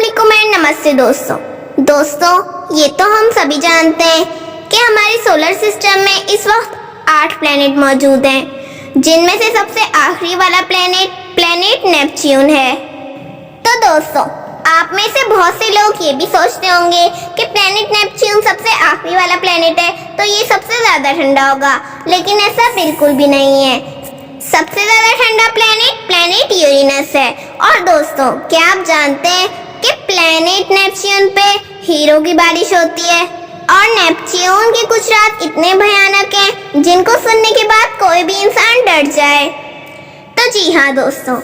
वालेकुम एंड नमस्ते दोस्तों ये तो हम सभी जानते हैं कि हमारे सोलर सिस्टम में इस वक्त 8 प्लैनेट मौजूद हैं, जिनमें से सबसे आखिरी वाला प्लैनेट नेपच्यून है। तो दोस्तों, आप में से बहुत से लोग ये भी सोचते होंगे कि प्लैनेट नेपच्यून सबसे आखिरी वाला प्लैनेट है तो ये सबसे ज्यादा ठंडा होगा, लेकिन ऐसा बिल्कुल भी नहीं है। सबसे ज्यादा ठंडा प्लैनेट यूरेनस है। और दोस्तों, क्या आप जानते हैं कि प्लैनेट नेपच्यून पे हीरो की बारिश होती है और नेपच्यून की कुछ रात इतने भयानक हैं जिनको सुनने के बाद कोई भी इंसान डर जाए। तो जी हाँ दोस्तों,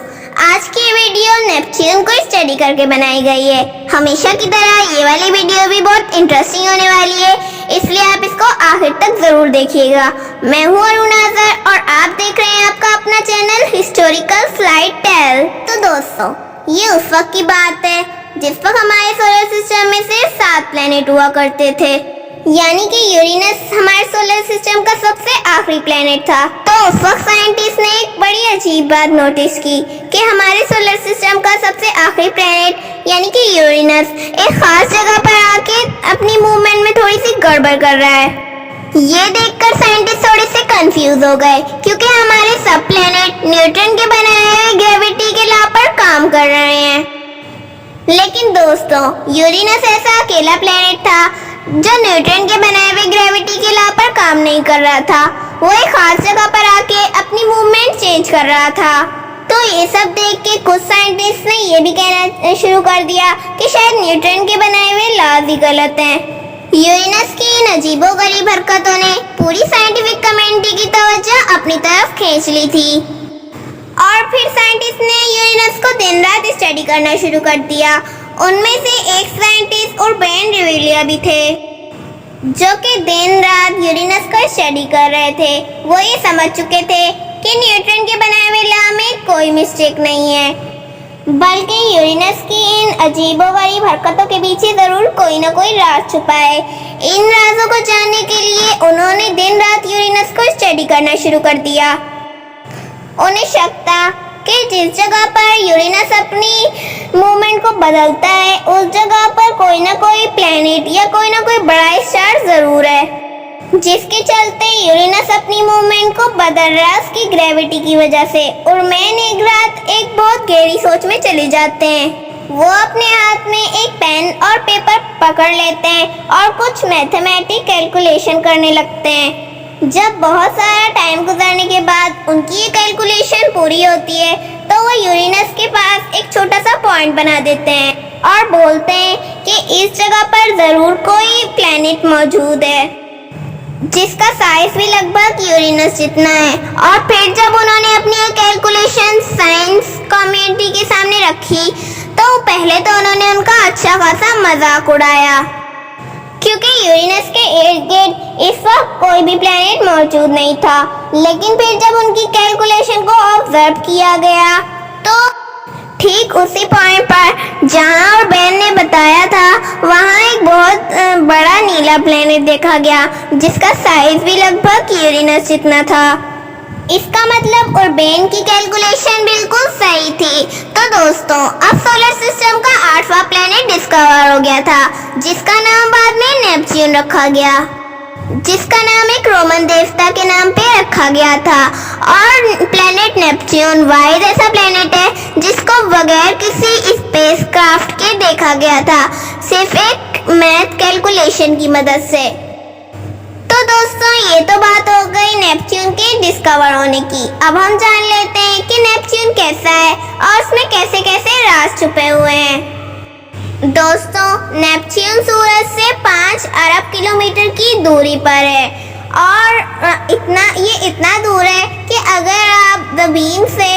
आज की वीडियो नेपच्यून को स्टडी करके बनाई गई है। हमेशा की तरह ये वाली वीडियो भी बहुत इंटरेस्टिंग होने वाली है, इसलिए आप इसको आखिर तक जरूर देखिएगा। मैं हूँ अरुणाजर और आप देख रहे हैं आपका अपना चैनल हिस्टोरिकल स्लाइड टेल। तो दोस्तों, ये उस वक्त की बात है जिस वक्त हमारे सोलर सिस्टम में से 7 प्लैनेट हुआ करते थे, यानी कि यूरेनस हमारे सोलर सिस्टम का सबसे आखिरी प्लैनेट था। तो उस वक्त साइंटिस्ट ने एक बड़ी अजीब बात नोटिस की कि हमारे सोलर सिस्टम का सबसे आखिरी प्लैनेट यानी कि यूरेनस एक खास जगह पर आके अपनी मूवमेंट में थोड़ी सी गड़बड़ कर रहा है। ये देखकर साइंटिस्ट थोड़े से कंफ्यूज हो गए, क्योंकि हमारे सब प्लैनेट न्यूटन के बनाए हुए ग्रेविटी के लॉ पर काम कर रहे हैं। लेकिन दोस्तों, यूरेनस ऐसा अकेला प्लैनेट था जो न्यूटन के बनाए हुए ग्रेविटी के लॉ पर काम नहीं कर रहा था। वो एक खास जगह पर आके अपनी मूवमेंट चेंज कर रहा था। तो ये सब देख के कुछ साइंटिस्ट ने ये भी कहना शुरू कर दिया कि शायद न्यूटन के बनाए हुए लॉज ही गलत हैं। यूरेनस की इन अजीबोगरीब हरकतों ने पूरी साइंटिफिक कम्युनिटी की तवज्जो अपनी तरफ खींच ली थी और फिर साइंटिस्ट ने यूरेनस को दिन रात स्टडी करना शुरू कर दिया। उनमें से एक साइंटिस्ट और बेन रिविलिया भी थे, जो कि दिन रात यूरेनस का स्टडी कर रहे थे। वो ये समझ चुके थे कि न्यूटन के बनाए हुए लॉ में कोई मिस्टेक नहीं है, बल्कि यूरेनस की इन अजीबोगरीब हरकतों के पीछे जरूर कोई ना कोई राज छुपा है। इन राजों को जानने के लिए उन्होंने दिन रात यूरेनस को स्टडी करना शुरू कर दिया। उन्हें शक था कि जिस जगह पर यूरेनस अपनी मूवमेंट को बदलता है, उस जगह पर कोई ना कोई प्लैनेट या कोई ना कोई बड़ा स्टार जरूर है, जिसके चलते यूरेनस अपनी मूवमेंट को बदल रहा है उसकी ग्रेविटी की वजह से। और मैन एक रात एक बहुत गहरी सोच में चले जाते हैं। वो अपने हाथ में एक पेन और पेपर पकड़ लेते हैं और कुछ मैथमेटिक कैलकुलेशन करने लगते हैं। जब बहुत सारा टाइम गुजरने के बाद उनकी ये कैलकुलेशन पूरी होती है, तो वो यूरेनस के पास एक छोटा सा पॉइंट बना देते हैं और बोलते हैं कि इस जगह पर जरूर कोई प्लैनेट मौजूद है जिसका साइज भी लगभग यूरेनस जितना है। और फिर जब उन्होंने अपनी ये कैलकुलेशन साइंस कम्युनिटी के सामने रखी, तो पहले तो उन्होंने उनका अच्छा खासा मजाक उड़ाया, क्योंकि यूरेनस के इर्द गिर्द इस वक्त कोई भी प्लैनेट मौजूद नहीं था। लेकिन फिर जब उनकी कैलकुलेशन को ऑब्जर्व किया गया, तो ठीक उसी पॉइंट पर जहां और बेन ने बताया था, वहां एक बहुत बड़ा नीला प्लैनेट देखा गया जिसका साइज भी लगभग यूरेनस जितना था। इसका मतलब और बेन की कैलकुलेशन बिल्कुल सही थी। तो दोस्तों, अब सोलर सिस्टम का 8वां प्लैनेट डिस्कवर हो गया था, जिसका नाम बाद में नेपच्यून रखा गया, जिसका नाम एक रोमन देवता के नाम पे रखा गया था। और प्लैनेट नेपच्यून वाहिद ऐसा प्लैनेट है जिसको बगैर किसी स्पेसक्राफ्ट के देखा गया था, सिर्फ एक मैथ कैलकुलेशन की मदद से। तो दोस्तों, ये तो बात हो गई नेपच्यून के डिस्कवर होने की। अब हम जान लेते हैं कि नेपच्यून कैसा है और उसमें कैसे कैसे राज छुपे हुए हैं। दोस्तों, नेपच्यून सूरज से 5 अरब किलोमीटर की दूरी पर है और इतना दूर है कि अगर आप दूरबीन से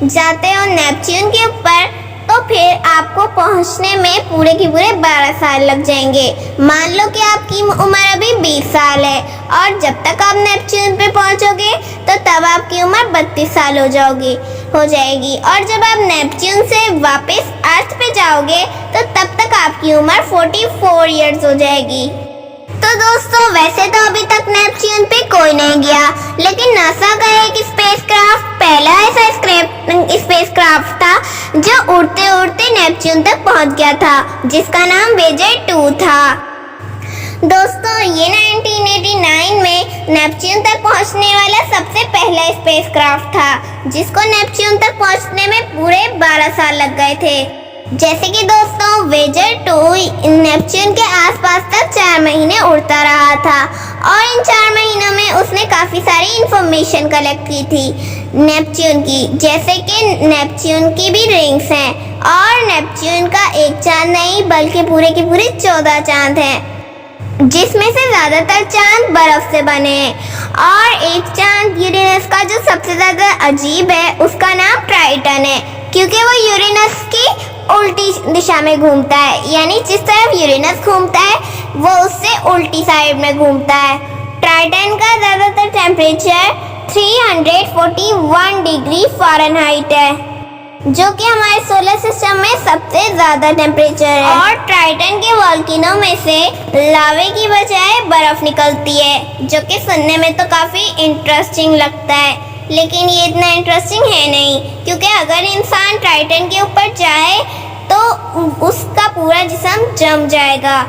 जाते हो नेपच्यून के ऊपर, तो फिर आपको पहुंचने में पूरे के पूरे 12 साल लग जाएंगे। मान लो कि आपकी उम्र अभी 20 साल है और जब तक आप नेपच्यून पे पहुंचोगे तो तब आपकी उम्र 32 साल हो जाएगी। और जब आप नेपच्यून से वापस अर्थ पे जाओगे तो तब तक आपकी उम्र 44 इयर्स हो जाएगी। तो दोस्तों वैसे तो अभी तक नेपच्यून पे कोई नहीं गया, लेकिन नासा का एक स्पेसक्राफ्ट पहला ऐसा स्पेसक्राफ्ट था जो उड़ते उड़ते नेपच्यून तक पहुंच गया था, जिसका नाम वेजर 2 था। दोस्तों ये 1989 में नेपच्यून तक पहुंचने वाला सबसे पहला स्पेसक्राफ्ट था, जिसको नेपच्यून तक पहुंचने में पूरे 12 साल लग गए थे। जैसे कि दोस्तों वेजर 2 नेपच्यून के आसपास तक 4 महीने उड़ता रहा था और इन 4 महीनों में उसने काफ़ी सारी इंफॉर्मेशन कलेक्ट की थी नेपच्यून की, जैसे कि नेपच्यून की भी रिंग्स हैं और नेपच्यून का एक चांद नहीं बल्कि पूरे के पूरे 14 चांद हैं, जिसमें से ज़्यादातर चांद बर्फ से बने हैं और एक चांद यूरेनस का जो सबसे ज़्यादा अजीब है उसका नाम ट्राइटन है, क्योंकि वो यूरेनस की उल्टी दिशा में घूमता है, यानी जिस तरफ यूरेनस घूमता है वो उससे उल्टी साइड में घूमता है। ट्राइटन का ज़्यादातर टेम्परेचर 341 डिग्री फ़ारेनहाइट है, जो कि हमारे सोलर सिस्टम में सबसे ज़्यादा टेम्परेचर है। और ट्राइटन के वॉल्केनो में से लावे की बजाय बर्फ़ निकलती है, जो कि सुनने में तो काफ़ी इंटरेस्टिंग लगता है, लेकिन ये इतना इंटरेस्टिंग है नहीं, क्योंकि अगर इंसान ट्राइटन के ऊपर जाए तो उसका पूरा जिस्म जम जाएगा।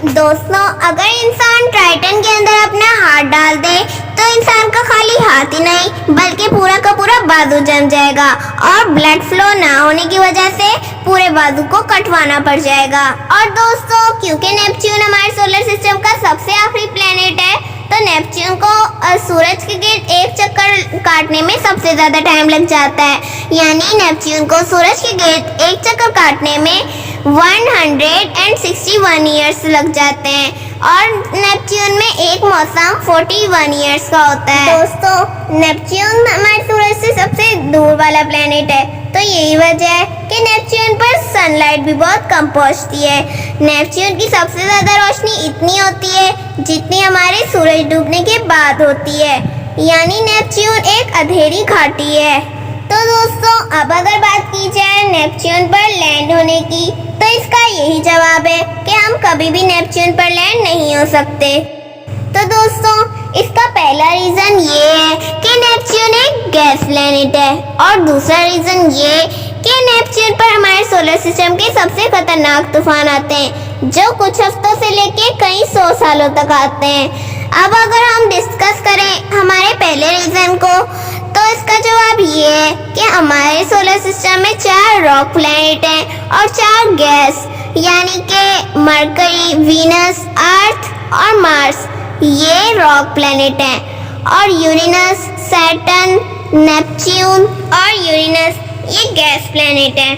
दोस्तों अगर इंसान ट्राइटन के अंदर अपना हाथ डाल दे तो इंसान का खाली हाथ ही नहीं बल्कि पूरा का पूरा बाजू जम जाएगा और ब्लड फ्लो ना होने की वजह से पूरे बाजू को कटवाना पड़ जाएगा। और दोस्तों क्योंकि नेपच्यून हमारे सोलर सिस्टम का सबसे आखिरी प्लेनेट है, तो नेपच्यून को सूरज के गिर्द एक चक्कर काटने में सबसे ज़्यादा टाइम लग जाता है, यानी नेपच्यून को सूरज के गिर्द एक चक्कर काटने में 161 ईयर्स लग जाते हैं और नेपच्यून में एक मौसम 41 ईयर्स का होता है। दोस्तों नेपच्यून हमारे सूरज से सबसे दूर वाला प्लेनेट है, तो यही वजह है कि नेपच्यून पर सनलाइट भी बहुत कम पहुंचती है। नेपच्यून की सबसे ज़्यादा रोशनी इतनी होती है जितनी हमारे सूरज डूबने के बाद होती है, यानी नेपच्यून एक अंधेरी घाटी है। तो दोस्तों अब अगर बात की जाए नेपच्यून पर लैंड होने की, तो इसका यही जवाब है कि हम कभी भी नेपच्यून पर लैंड नहीं हो सकते। तो दोस्तों इसका पहला रीज़न ये है कि नेपच्यून एक गैस प्लेनेट है और दूसरा रीज़न ये कि नेपच्यून पर हमारे सोलर सिस्टम के सबसे खतरनाक तूफान आते हैं, जो कुछ हफ्तों से लेके कई 100 सालों तक आते हैं। अब अगर हम डिस्कस करें हमारे पहले रीज़न को, तो इसका जवाब ये है कि हमारे सोलर सिस्टम में 4 रॉक प्लैनेट हैं और 4 गैस, यानी कि मरकरी, वीनस, अर्थ और मार्स ये रॉक प्लैनेट हैं और यूरेनस, सैटर्न, नेपच्यून और यूरेनस ये गैस प्लैनेट हैं।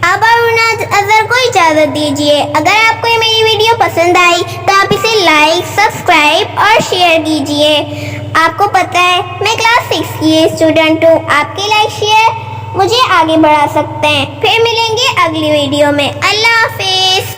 अब अगर को इजाज़त दीजिए। अगर आपको ये मेरी वीडियो पसंद आई तो आप इसे लाइक, सब्सक्राइब और शेयर कीजिए। आपको पता है मैं क्लास 6 की स्टूडेंट हूँ, आपके लाइक शेयर मुझे आगे बढ़ा सकते हैं। फिर मिलेंगे अगली वीडियो में। अल्लाह हाफिज़।